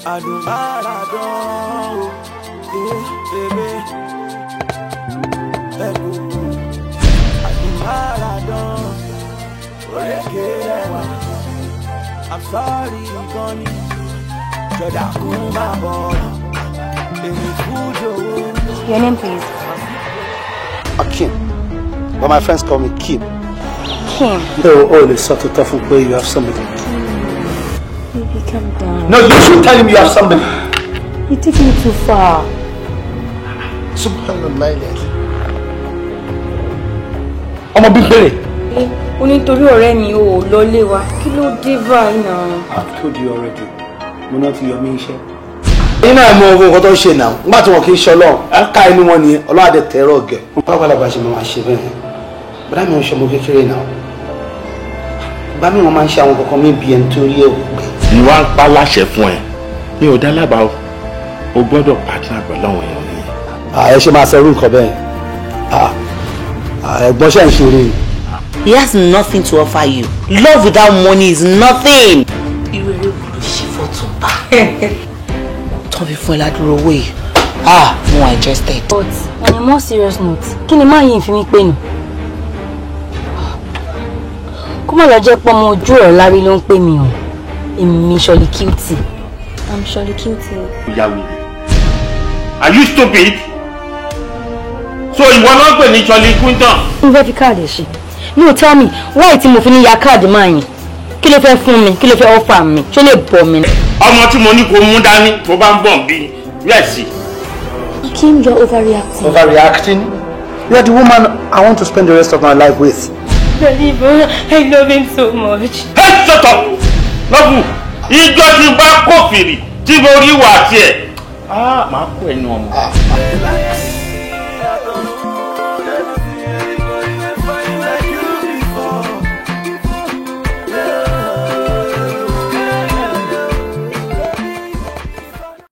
I'm sorry, Connie. Your name, please. Akim. But my friends call me Kim. Kim. No, all is sort of tough where you have somebody. Baby, calm down. No, you should tell him you have somebody. You take me too far. Subhanallah. I'm a big belly. Nítorí ọ̀rẹ́ mi ò lọ lé wa. Kí ló dé báyìí náà? I've told you already. Mo not your mission. Ina mo ogun ko to ṣe now. Ngba tí wọ́n kì í ṣe Ọlọ́run. Aka inú wọn ni Ọlọ́run ade terror ge. Papa la ba ṣe ma ṣe bẹ́ẹ̀. Bra mi ò ṣe mo kékeré now. Ba mi wọ́n máa ṣe àwọn kokon mi bí en torí e gbe. Ni wá ń pa láṣẹ fún ẹ. Mi ò dá lábàá o. O gbọ́dọ̀ partner pẹ̀lú àwọn èèyàn ni. Ẹ ṣe máa ṣe irú nǹkan bẹ́ẹ̀. Ẹ̀gbọ́n ṣe ń ṣeré. He has nothing to offer you. Love without money is nothing. You really want to shift for to buy. Don't be fool like way. No, I'm interested. But on a more serious note, kí ni máa yín fi mí pè nù? Kó má lọ jẹ́ pé ọmọ ojú ọ̀ lárí ló ń pè mí o. Èmi Surely Cutie. I'm Surely Cutie. Are you stupid? So ìwọ náà pè ní Surely Quinton. Mo fẹ́ fi káàdì ṣe. No, tell me, why tí mo fi ní ya káàdì máa yín? Kí ló fẹ́ fún mi? Kí ló fẹ́ offer mi? Ṣé lè bọ́ mi? Ọmọ tí mo ní kó mú dání tó bá ń bọ̀ bí. Yes. Kim, you're overreacting. Overreacting? You are the woman I want to spend the rest of my life with. I love him so much. Hey, shut up! Lọ́bù, ìjọ ti bá kófìrí tí mo rí wà tiẹ̀. Màá kó ẹnu ọmọ.